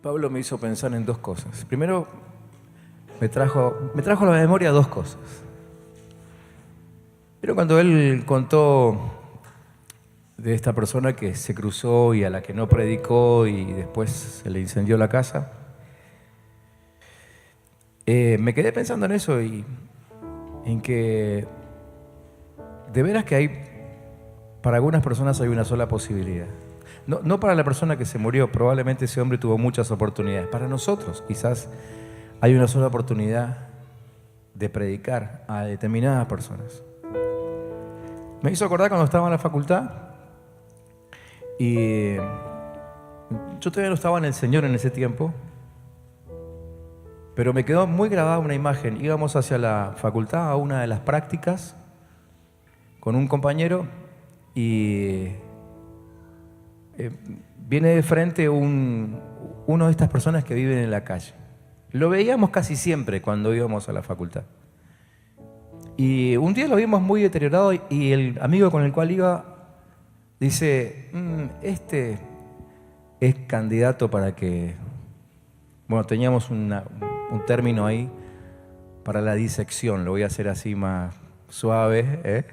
Pablo me hizo pensar en dos cosas. Primero, me trajo a la memoria dos cosas. Pero cuando él contó de esta persona que se cruzó y a la que no predicó y después se le incendió la casa, me quedé pensando en eso y en que de veras que para algunas personas hay una sola posibilidad. No para la persona que se murió, probablemente ese hombre tuvo muchas oportunidades. Para nosotros quizás hay una sola oportunidad de predicar a determinadas personas. Me hizo acordar cuando estaba en la facultad y yo todavía no estaba en el Señor en ese tiempo, pero me quedó muy grabada una imagen. Íbamos hacia la facultad a una de las prácticas con un compañero y viene de frente uno de estas personas que viven en la calle. Lo veíamos casi siempre cuando íbamos a la facultad. Y un día lo vimos muy deteriorado y el amigo con el cual iba dice, este es candidato para que... Bueno, teníamos un término ahí para la disección, lo voy a hacer así más suave,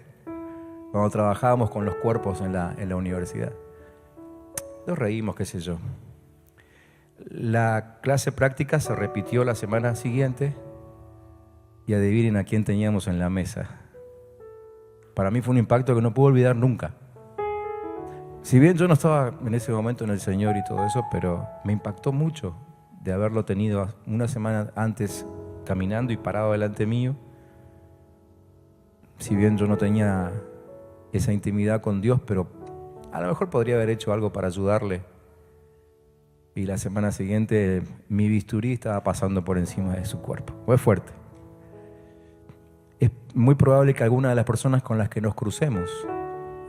cuando trabajábamos con los cuerpos en la universidad. Nos reímos, qué sé yo. La clase práctica se repitió la semana siguiente y adivinen a quién teníamos en la mesa. Para mí fue un impacto que no puedo olvidar nunca. Si bien yo no estaba en ese momento en el Señor y todo eso, pero me impactó mucho de haberlo tenido una semana antes caminando y parado delante mío. Si bien yo no tenía esa intimidad con Dios, pero a lo mejor podría haber hecho algo para ayudarle. Y la semana siguiente mi bisturí estaba pasando por encima de su cuerpo. Fue fuerte. Es muy probable que alguna de las personas con las que nos crucemos,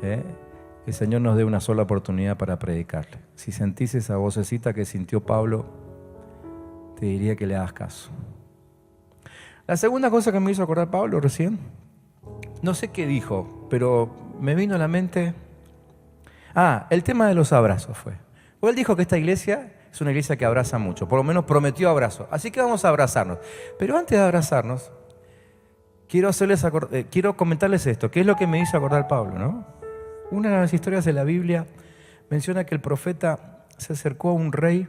el Señor nos dé una sola oportunidad para predicarle. Si sentís esa vocecita que sintió Pablo, te diría que le hagas caso. La segunda cosa que me hizo acordar Pablo recién, no sé qué dijo, pero me vino a la mente... el tema de los abrazos fue. Él dijo que esta iglesia es una iglesia que abraza mucho, por lo menos prometió abrazo. Así que vamos a abrazarnos. Pero antes de abrazarnos, quiero comentarles esto, que es lo que me hizo acordar Pablo, ¿no? Una de las historias de la Biblia menciona que el profeta se acercó a un rey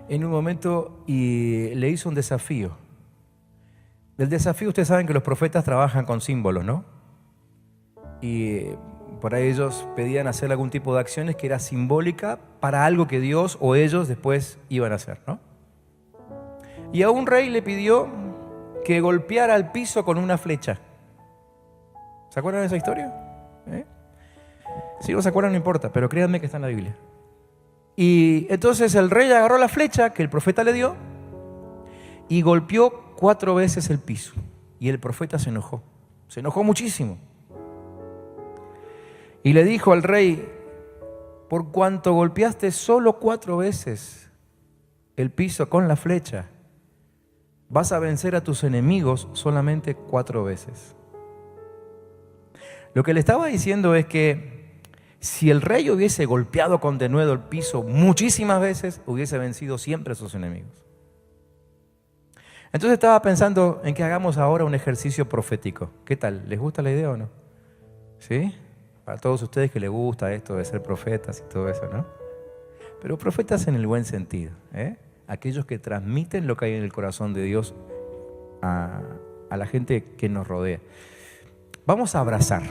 en un momento y le hizo un desafío. Del desafío, ustedes saben que los profetas trabajan con símbolos, ¿no? Y por ahí ellos pedían hacer algún tipo de acciones que era simbólica para algo que Dios o ellos después iban a hacer, ¿no? Y a un rey le pidió que golpeara al piso con una flecha. ¿Se acuerdan de esa historia? Si no se acuerdan no importa, pero créanme que está en la Biblia. Y entonces el rey agarró la flecha que el profeta le dio y golpeó 4 veces el piso. Y el profeta se enojó muchísimo. Y le dijo al rey, por cuanto golpeaste solo 4 veces el piso con la flecha, vas a vencer a tus enemigos solamente 4 veces. Lo que le estaba diciendo es que si el rey hubiese golpeado con denuedo el piso muchísimas veces, hubiese vencido siempre a sus enemigos. Entonces estaba pensando en que hagamos ahora un ejercicio profético. ¿Qué tal? ¿Les gusta la idea o no? ¿Sí? Para todos ustedes que les gusta esto de ser profetas y todo eso, ¿no? Pero profetas en el buen sentido, aquellos que transmiten lo que hay en el corazón de Dios a la gente que nos rodea. Vamos a abrazar,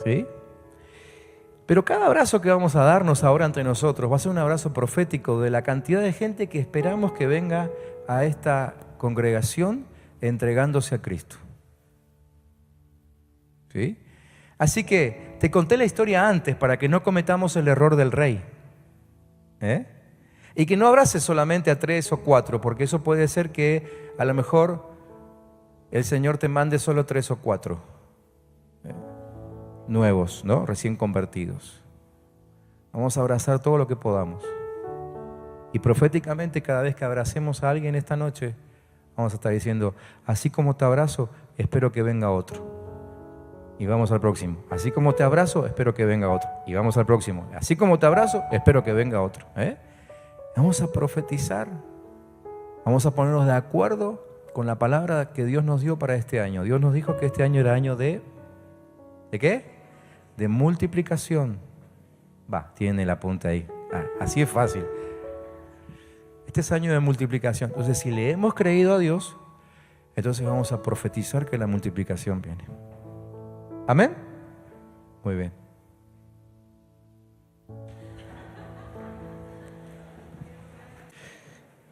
¿sí? Pero cada abrazo que vamos a darnos ahora entre nosotros va a ser un abrazo profético de la cantidad de gente que esperamos que venga a esta congregación entregándose a Cristo, ¿sí? Así que te conté la historia antes para que no cometamos el error del rey. Y que no abraces solamente a 3 o 4, porque eso puede ser que a lo mejor el Señor te mande solo 3 o 4 nuevos, ¿no? Recién convertidos. Vamos a abrazar todo lo que podamos. Y proféticamente cada vez que abracemos a alguien esta noche, vamos a estar diciendo, así como te abrazo, espero que venga otro. Y vamos al próximo. Así como te abrazo, espero que venga otro. Y vamos al próximo. Así como te abrazo, espero que venga otro. Vamos a profetizar. Vamos a ponernos de acuerdo con la palabra que Dios nos dio para este año. Dios nos dijo que este año era año ¿de qué? De multiplicación. Tiene la punta ahí. Así es fácil. Este es año de multiplicación. Entonces, si le hemos creído a Dios, entonces vamos a profetizar que la multiplicación viene. ¿Amén? Muy bien.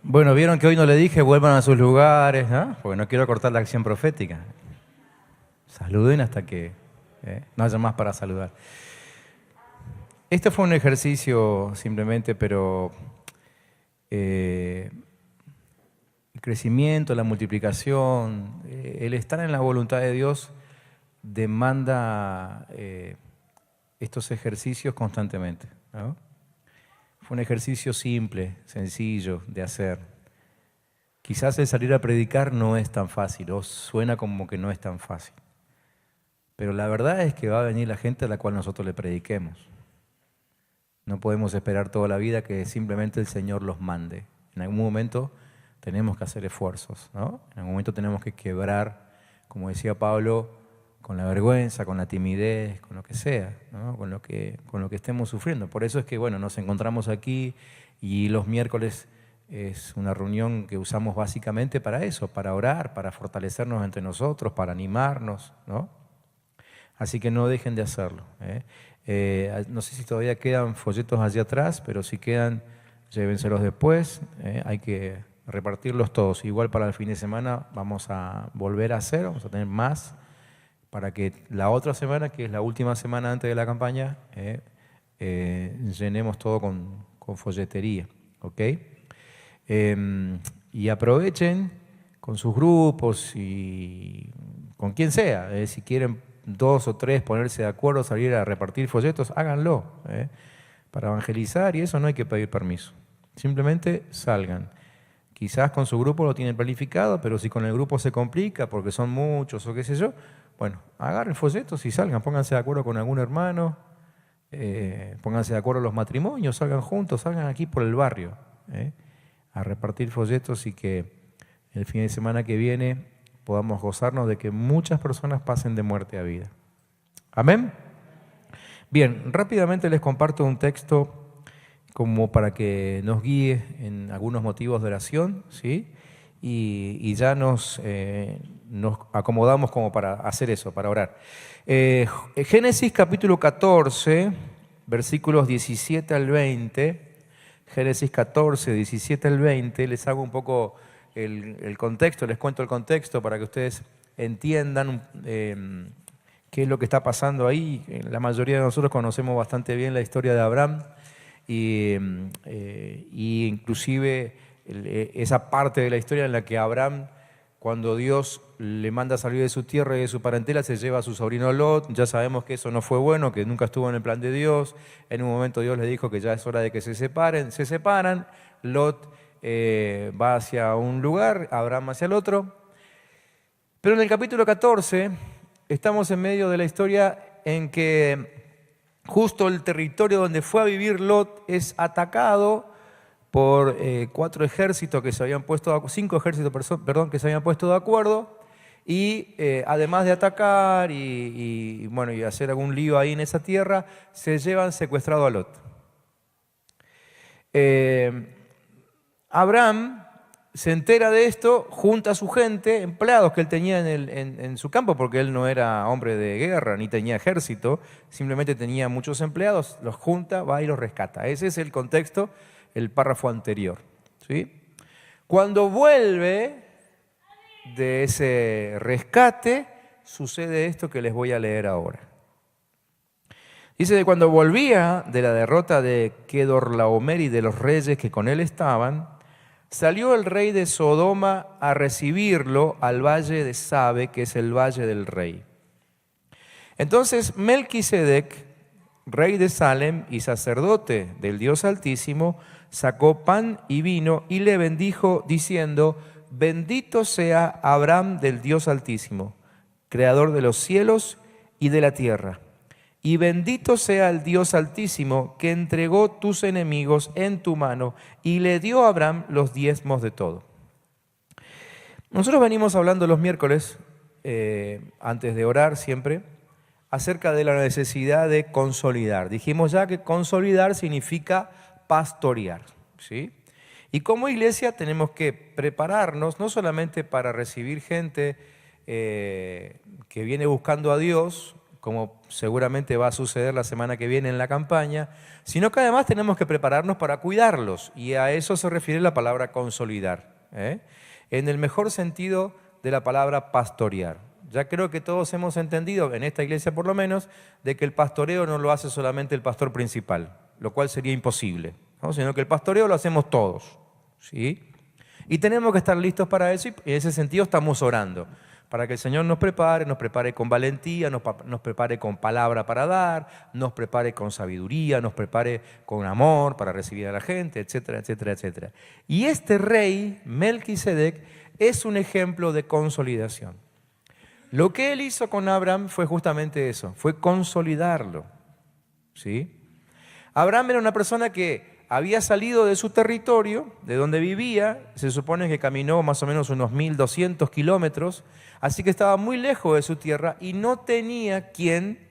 Bueno, vieron que hoy no le dije vuelvan a sus lugares, ¿no? Porque no quiero cortar la acción profética. Saluden hasta que no haya más para saludar. Este fue un ejercicio simplemente, pero el crecimiento, la multiplicación, el estar en la voluntad de Dios demanda estos ejercicios constantemente, ¿no? Fue un ejercicio simple, sencillo de hacer. Quizás el salir a predicar no es tan fácil, o suena como que no es tan fácil. Pero la verdad es que va a venir la gente a la cual nosotros le prediquemos. No podemos esperar toda la vida que simplemente el Señor los mande. En algún momento tenemos que hacer esfuerzos, ¿no? En algún momento tenemos que quebrar, como decía Pablo, con la vergüenza, con la timidez, con lo que sea, ¿no? con lo que estemos sufriendo. Por eso es que, nos encontramos aquí y los miércoles es una reunión que usamos básicamente para eso, para orar, para fortalecernos entre nosotros, para animarnos, ¿no? Así que no dejen de hacerlo, no sé si todavía quedan folletos allí atrás, pero si quedan, llévenselos después. Hay que repartirlos todos. Igual para el fin de semana vamos a volver a hacer, vamos a tener más, para que la otra semana, que es la última semana antes de la campaña, llenemos todo con folletería, ¿ok? Y aprovechen con sus grupos y con quien sea. Si quieren 2 o 3 ponerse de acuerdo, salir a repartir folletos, háganlo, para evangelizar, y eso no hay que pedir permiso. Simplemente salgan. Quizás con su grupo lo tienen planificado, pero si con el grupo se complica porque son muchos o qué sé yo, agarren folletos y salgan, pónganse de acuerdo con algún hermano, pónganse de acuerdo los matrimonios, salgan juntos, salgan aquí por el barrio, a repartir folletos, y que el fin de semana que viene podamos gozarnos de que muchas personas pasen de muerte a vida. ¿Amén? Bien, rápidamente les comparto un texto como para que nos guíe en algunos motivos de oración, ¿sí? Y ya nos acomodamos como para hacer eso, para orar. Génesis capítulo 14, versículos 17 al 20. Génesis 14, 17 al 20. Les hago un poco el contexto, les cuento el contexto para que ustedes entiendan qué es lo que está pasando ahí. La mayoría de nosotros conocemos bastante bien la historia de Abraham y inclusive esa parte de la historia en la que Abraham, cuando Dios le manda salir de su tierra y de su parentela, se lleva a su sobrino Lot. Ya sabemos que eso no fue bueno, que nunca estuvo en el plan de Dios. En un momento Dios le dijo que ya es hora de que se separen. Se separan, Lot va hacia un lugar, Abraham hacia el otro. Pero en el capítulo 14 estamos en medio de la historia en que justo el territorio donde fue a vivir Lot es atacado por 4 ejércitos que se habían puesto, 5 ejércitos, que se habían puesto de acuerdo, y además de atacar y hacer algún lío ahí en esa tierra, se llevan secuestrado a Lot. Abraham se entera de esto, junta a su gente, empleados que él tenía en su campo, porque él no era hombre de guerra, ni tenía ejército, simplemente tenía muchos empleados, los junta, va y los rescata. Ese es el contexto, el párrafo anterior, ¿sí? Cuando vuelve de ese rescate, sucede esto que les voy a leer ahora. Dice que cuando volvía de la derrota de Kedorlaomer y de los reyes que con él estaban, salió el rey de Sodoma a recibirlo al valle de Sabe, que es el valle del rey. Entonces Melquisedec, rey de Salem y sacerdote del Dios Altísimo, sacó pan y vino y le bendijo diciendo: bendito sea Abraham del Dios Altísimo, creador de los cielos y de la tierra, Y bendito sea el Dios Altísimo que entregó tus enemigos en tu mano y le dio a Abraham los diezmos de todo. Nosotros venimos hablando los miércoles, antes de orar siempre, acerca de la necesidad de consolidar. Dijimos ya que consolidar significa pastorear, ¿sí? Y como iglesia tenemos que prepararnos no solamente para recibir gente que viene buscando a Dios, como seguramente va a suceder la semana que viene en la campaña, sino que además tenemos que prepararnos para cuidarlos, y a eso se refiere la palabra consolidar, en el mejor sentido de la palabra pastorear. Ya creo que todos hemos entendido, en esta iglesia por lo menos, de que el pastoreo no lo hace solamente el pastor principal, lo cual sería imposible, ¿no? Sino que el pastoreo lo hacemos todos, ¿sí? Y tenemos que estar listos para eso, y en ese sentido estamos orando, para que el Señor nos prepare con valentía, nos prepare con palabra para dar, nos prepare con sabiduría, nos prepare con amor para recibir a la gente, etcétera, etcétera, etcétera. Y este rey, Melquisedec, es un ejemplo de consolidación. Lo que él hizo con Abraham fue justamente eso, fue consolidarlo, ¿sí? Abraham era una persona que había salido de su territorio, de donde vivía, se supone que caminó más o menos unos 1200 kilómetros, así que estaba muy lejos de su tierra y no tenía quien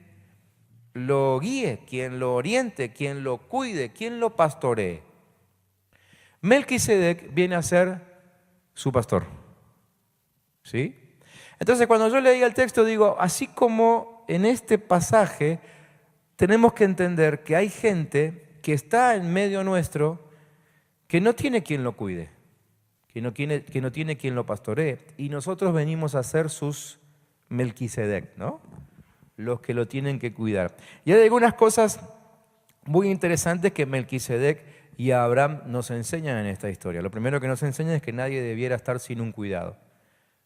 lo guíe, quien lo oriente, quien lo cuide, quien lo pastoree. Melquisedec viene a ser su pastor, ¿sí? Entonces cuando yo leía el texto digo, así como en este pasaje tenemos que entender que hay gente que está en medio nuestro, que no tiene quien lo cuide, que no tiene quien lo pastoree. Y nosotros venimos a ser sus Melquisedec, ¿no? Los que lo tienen que cuidar. Y hay algunas cosas muy interesantes que Melquisedec y Abraham nos enseñan en esta historia. Lo primero que nos enseñan es que nadie debiera estar sin un cuidado.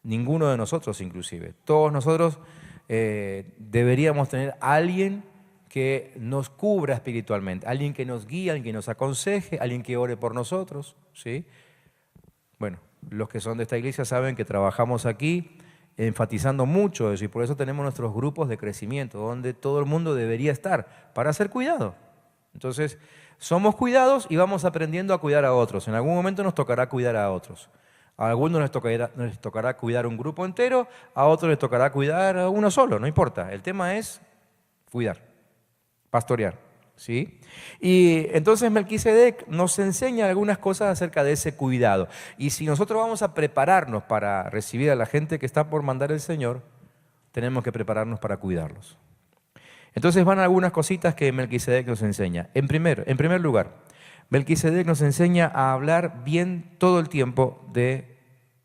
Ninguno de nosotros inclusive. Todos nosotros deberíamos tener a alguien que nos cubra espiritualmente, alguien que nos guíe, alguien que nos aconseje, alguien que ore por nosotros, ¿sí? Bueno, los que son de esta iglesia saben que trabajamos aquí enfatizando mucho eso, y por eso tenemos nuestros grupos de crecimiento, donde todo el mundo debería estar para ser cuidado. Entonces, somos cuidados y vamos aprendiendo a cuidar a otros. En algún momento nos tocará cuidar a otros. A algunos les tocará cuidar un grupo entero, a otros les tocará cuidar a uno solo, no importa. El tema es cuidar. Pastorear, ¿sí? Y entonces Melquisedec nos enseña algunas cosas acerca de ese cuidado. Y si nosotros vamos a prepararnos para recibir a la gente que está por mandar el Señor, tenemos que prepararnos para cuidarlos. Entonces van algunas cositas que Melquisedec nos enseña. En primer lugar, Melquisedec nos enseña a hablar bien todo el tiempo de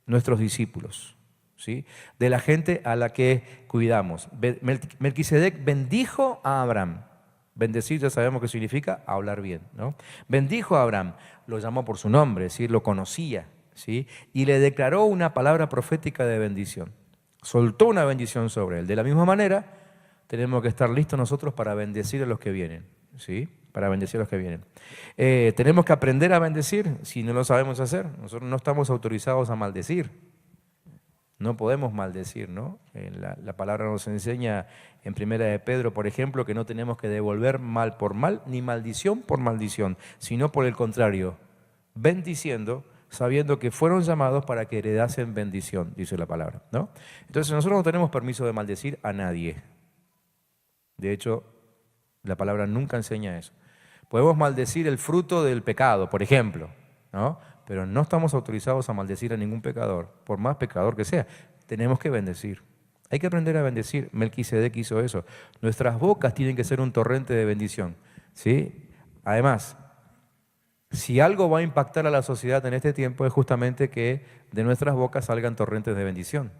nuestros discípulos, ¿sí? De la gente a la que cuidamos. Melquisedec bendijo a Abraham. Bendecir ya sabemos qué significa hablar bien, ¿no? Bendijo a Abraham, lo llamó por su nombre, es decir, lo conocía, ¿sí? Y le declaró una palabra profética de bendición. Soltó una bendición sobre él. De la misma manera, tenemos que estar listos nosotros para bendecir a los que vienen, ¿sí? Para bendecir a los que vienen. Tenemos que aprender a bendecir si no lo sabemos hacer. Nosotros no estamos autorizados a maldecir. No podemos maldecir, ¿no? La palabra nos enseña en Primera de Pedro, por ejemplo, que no tenemos que devolver mal por mal, ni maldición por maldición, sino por el contrario, bendiciendo, sabiendo que fueron llamados para que heredasen bendición, dice la palabra, ¿no? Entonces nosotros no tenemos permiso de maldecir a nadie. De hecho, la palabra nunca enseña eso. Podemos maldecir el fruto del pecado, por ejemplo, ¿no? Pero no estamos autorizados a maldecir a ningún pecador, por más pecador que sea. Tenemos que bendecir. Hay que aprender a bendecir. Melquisedec hizo eso. Nuestras bocas tienen que ser un torrente de bendición, ¿sí? Además, si algo va a impactar a la sociedad en este tiempo es justamente que de nuestras bocas salgan torrentes de bendición,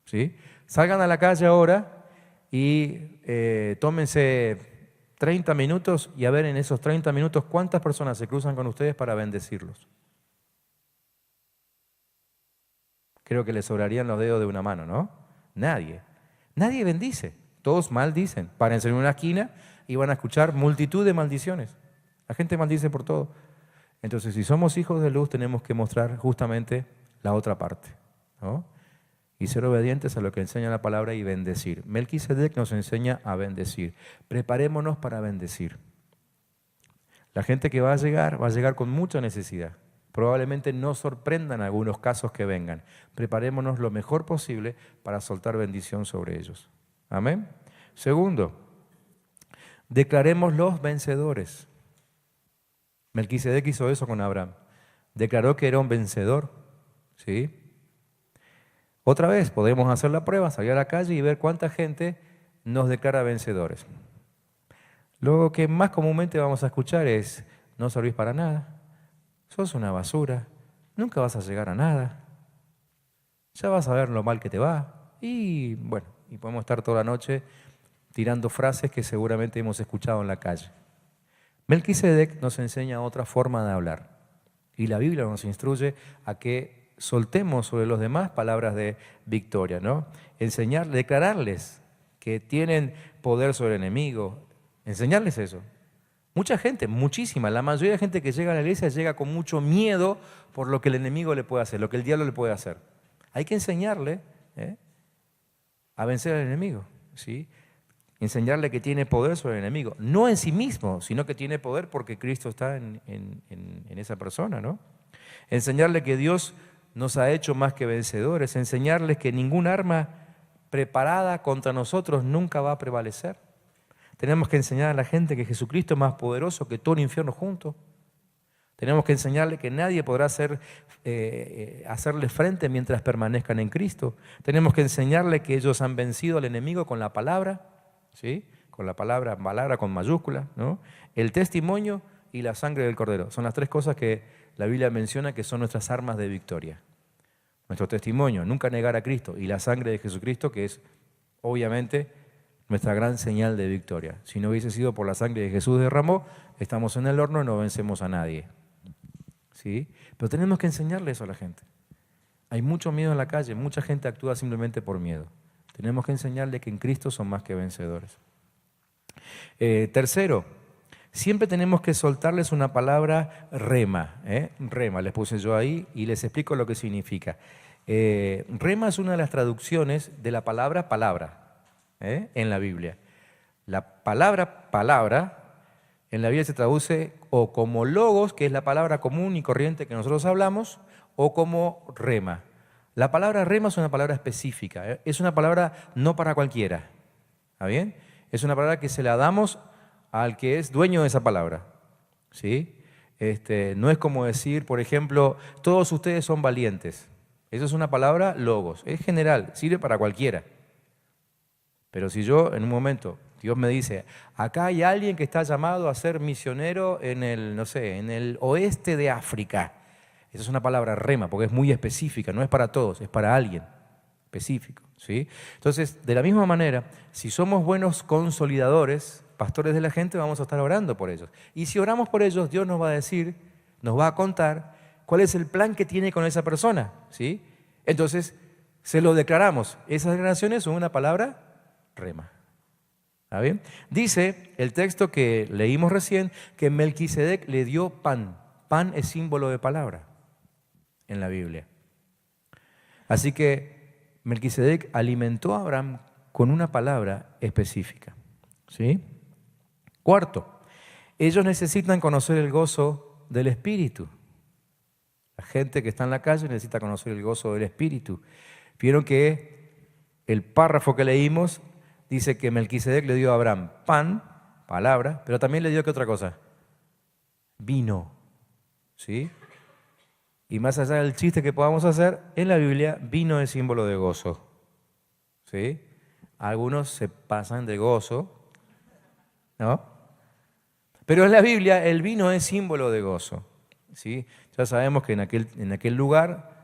¿sí? Salgan a la calle ahora y tómense 30 minutos y a ver en esos 30 minutos cuántas personas se cruzan con ustedes para bendecirlos. Creo que les sobrarían los dedos de una mano, ¿no? Nadie bendice, todos maldicen. Párense en una esquina y van a escuchar multitud de maldiciones. La gente maldice por todo. Entonces, si somos hijos de luz, tenemos que mostrar justamente la otra parte, ¿no? y ser obedientes a lo que enseña la palabra y bendecir. Melquisedec nos enseña a bendecir. Preparémonos para bendecir. La gente que va a llegar con mucha necesidad. Probablemente nos sorprendan algunos casos que vengan. Preparémonos lo mejor posible para soltar bendición sobre ellos. Amén. Segundo, declaremos los vencedores. Melquisedec hizo eso con Abraham. Declaró que era un vencedor. ¿Sí? Otra vez, podemos hacer la prueba, salir a la calle y ver cuánta gente nos declara vencedores. Lo que más comúnmente vamos a escuchar es: no servís para nada, sos una basura, nunca vas a llegar a nada, ya vas a ver lo mal que te va. Y bueno, y podemos estar toda la noche tirando frases que seguramente hemos escuchado en la calle. Melquisedec nos enseña otra forma de hablar. Y la Biblia nos instruye a que soltemos sobre los demás palabras de victoria, ¿no? Declararles que tienen poder sobre el enemigo, enseñarles eso. Mucha gente, muchísima, la mayoría de gente que llega a la iglesia llega con mucho miedo por lo que el enemigo le puede hacer, lo que el diablo le puede hacer. Hay que enseñarle a vencer al enemigo, ¿sí? Enseñarle que tiene poder sobre el enemigo, no en sí mismo, sino que tiene poder porque Cristo está en esa persona, ¿no? Enseñarle que Dios nos ha hecho más que vencedores, enseñarles que ningún arma preparada contra nosotros nunca va a prevalecer. Tenemos que enseñar a la gente que Jesucristo es más poderoso que todo el infierno junto. Tenemos que enseñarle que nadie podrá hacerle frente mientras permanezcan en Cristo. Tenemos que enseñarle que ellos han vencido al enemigo con la palabra, ¿sí? Con la palabra con mayúscula, ¿no? El testimonio y la sangre del Cordero. Son las tres cosas que la Biblia menciona que son nuestras armas de victoria. Nuestro testimonio, nunca negar a Cristo, y la sangre de Jesucristo, que es obviamente nuestra gran señal de victoria. Si no hubiese sido por la sangre de Jesús derramó, estamos en el horno y no vencemos a nadie. ¿Sí? Pero tenemos que enseñarle eso a la gente. Hay mucho miedo en la calle, mucha gente actúa simplemente por miedo. Tenemos que enseñarle que en Cristo son más que vencedores. Tercero, siempre tenemos que soltarles una palabra rema. Rema, les puse yo ahí y les explico lo que significa. Rema es una de las traducciones de la palabra palabra en la Biblia. La palabra palabra en la Biblia se traduce o como logos, que es la palabra común y corriente que nosotros hablamos, o como rema. La palabra rema es una palabra específica, es una palabra no para cualquiera. ¿Está bien? Es una palabra que se la damos al que es dueño de esa palabra. ¿Sí? No es como decir, por ejemplo, todos ustedes son valientes. Eso es una palabra logos, es general, sirve para cualquiera. Pero si yo en un momento, Dios me dice, acá hay alguien que está llamado a ser misionero en el oeste de África. Esa es una palabra rema, porque es muy específica, no es para todos, es para alguien específico. ¿Sí? Entonces, de la misma manera, si somos buenos consolidadores, pastores de la gente, vamos a estar orando por ellos. Y si oramos por ellos, Dios nos va a decir, nos va a contar cuál es el plan que tiene con esa persona. ¿Sí? Entonces, se lo declaramos. Esas declaraciones son una palabra rema. ¿Está bien? Dice el texto que leímos recién que Melquisedec le dio pan. Pan es símbolo de palabra en la Biblia. Así que Melquisedec alimentó a Abraham con una palabra específica. ¿Sí? Cuarto, ellos necesitan conocer el gozo del Espíritu. La gente que está en la calle necesita conocer el gozo del Espíritu. Vieron que el párrafo que leímos dice que Melquisedec le dio a Abraham pan, palabra, pero también le dio ¿qué otra cosa? Vino. ¿Sí? Y más allá del chiste que podamos hacer, en la Biblia vino es símbolo de gozo. ¿Sí? Algunos se pasan de gozo, ¿no? Pero en la Biblia el vino es símbolo de gozo. ¿Sí? Ya sabemos que en aquel lugar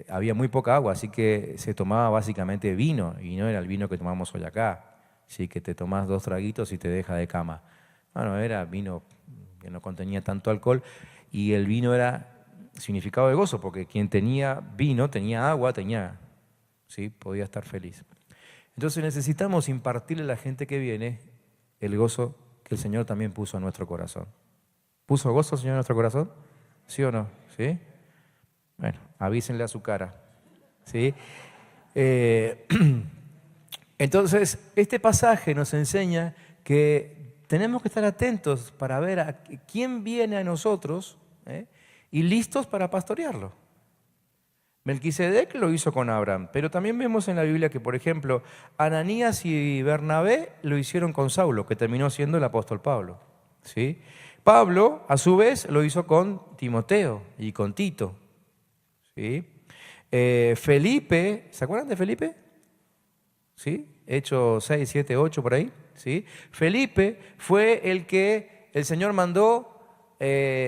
había muy poca agua, así que se tomaba básicamente vino, y no era el vino que tomamos hoy acá, ¿sí? Que te tomás 2 traguitos y te deja de cama. Bueno, era vino que no contenía tanto alcohol, y el vino era significado de gozo, porque quien tenía vino, tenía agua, ¿sí? Podía estar feliz. Entonces necesitamos impartirle a la gente que viene el gozo que el Señor también puso en nuestro corazón. ¿Puso gozo el Señor en nuestro corazón? ¿Sí o no? ¿Sí? Bueno, avísenle a su cara. ¿Sí? Eh, entonces, este pasaje nos enseña que tenemos que estar atentos para ver a quién viene a nosotros, y listos para pastorearlo. Melquisedec lo hizo con Abraham, pero también vemos en la Biblia que, por ejemplo, Ananías y Bernabé lo hicieron con Saulo, que terminó siendo el apóstol Pablo, ¿sí? Pablo, a su vez, lo hizo con Timoteo y con Tito, ¿sí? Felipe, ¿se acuerdan de Felipe? ¿Sí? Hechos 6, 7, 8 por ahí, ¿sí? Felipe fue el que el Señor mandó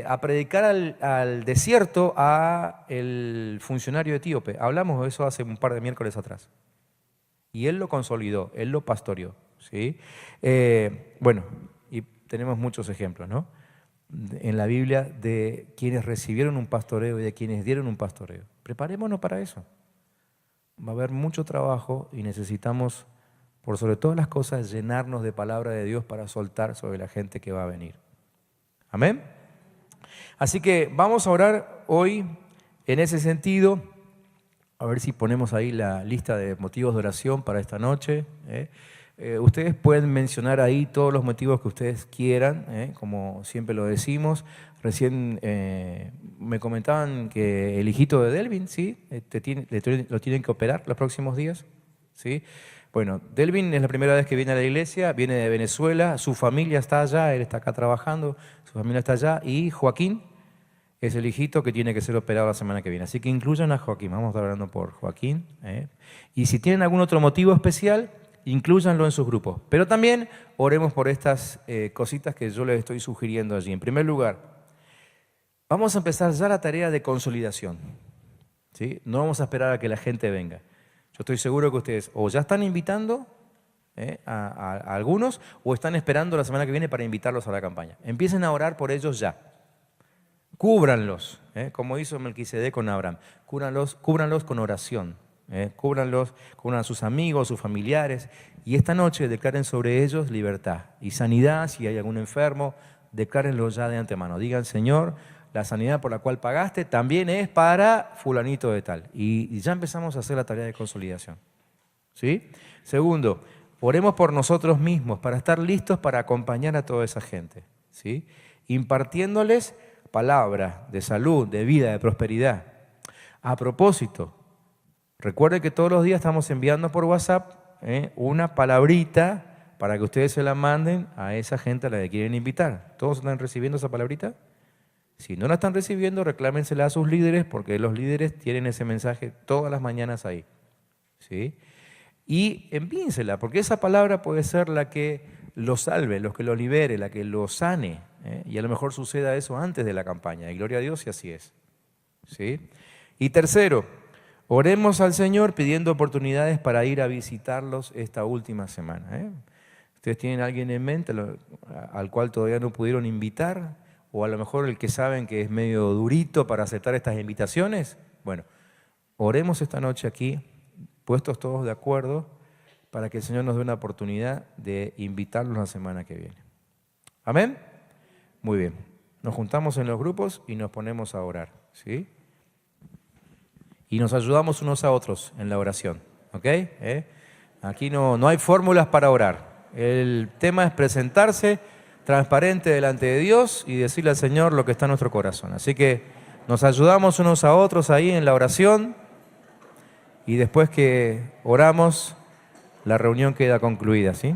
a predicar al desierto a el funcionario etíope. Hablamos de eso hace un par de miércoles atrás. Y él lo consolidó, él lo pastoreó, ¿sí? Bueno, y tenemos muchos ejemplos, ¿no? En la Biblia de quienes recibieron un pastoreo y de quienes dieron un pastoreo. Preparémonos para eso. Va a haber mucho trabajo y necesitamos, por sobre todas las cosas, llenarnos de palabra de Dios para soltar sobre la gente que va a venir. Amén. Así que vamos a orar hoy en ese sentido. A ver si ponemos ahí la lista de motivos de oración para esta noche. Ustedes pueden mencionar ahí todos los motivos que ustedes quieran, como siempre lo decimos. Recién me comentaban que el hijito de Delvin, ¿sí? Lo tienen que operar los próximos días, ¿sí? Bueno, Delvin es la primera vez que viene a la iglesia, viene de Venezuela, su familia está allá, él está acá trabajando, su familia está allá, y Joaquín es el hijito que tiene que ser operado la semana que viene. Así que incluyan a Joaquín, vamos a estar hablando por Joaquín. Y si tienen algún otro motivo especial, inclúyanlo en sus grupos. Pero también oremos por estas cositas que yo les estoy sugiriendo allí. En primer lugar, vamos a empezar ya la tarea de consolidación, ¿sí? No vamos a esperar a que la gente venga. Yo estoy seguro que ustedes o ya están invitando a algunos o están esperando la semana que viene para invitarlos a la campaña. Empiecen a orar por ellos ya. Cúbranlos, como hizo Melquisedec con Abraham. Cúbranlos con oración. Cúbranlos, cubran a sus amigos, sus familiares. Y esta noche declaren sobre ellos libertad y sanidad. Si hay algún enfermo, declárenlo ya de antemano. Digan, Señor, la sanidad por la cual pagaste también es para fulanito de tal. Y ya empezamos a hacer la tarea de consolidación, ¿sí? Segundo, oremos por nosotros mismos para estar listos para acompañar a toda esa gente, ¿sí? Impartiéndoles palabra de salud, de vida, de prosperidad. A propósito, recuerden que todos los días estamos enviando por WhatsApp una palabrita para que ustedes se la manden a esa gente a la que quieren invitar. ¿Todos están recibiendo esa palabrita? Si no la están recibiendo, reclámensela a sus líderes, porque los líderes tienen ese mensaje todas las mañanas ahí, ¿sí? Y envíensela, porque esa palabra puede ser la que lo salve, la que lo libere, la que lo sane, y a lo mejor suceda eso antes de la campaña, y gloria a Dios si así es, ¿sí? Y tercero, oremos al Señor pidiendo oportunidades para ir a visitarlos esta última semana. ¿Ustedes tienen a alguien en mente al cual todavía no pudieron invitar? O a lo mejor el que saben que es medio durito para aceptar estas invitaciones. Bueno, oremos esta noche aquí, puestos todos de acuerdo, para que el Señor nos dé una oportunidad de invitarlos la semana que viene. ¿Amén? Muy bien. Nos juntamos en los grupos y nos ponemos a orar, ¿sí? Y nos ayudamos unos a otros en la oración, ¿ok? Aquí no hay fórmulas para orar. El tema es presentarse transparente delante de Dios y decirle al Señor lo que está en nuestro corazón. Así que nos ayudamos unos a otros ahí en la oración y después que oramos, la reunión queda concluida, ¿sí?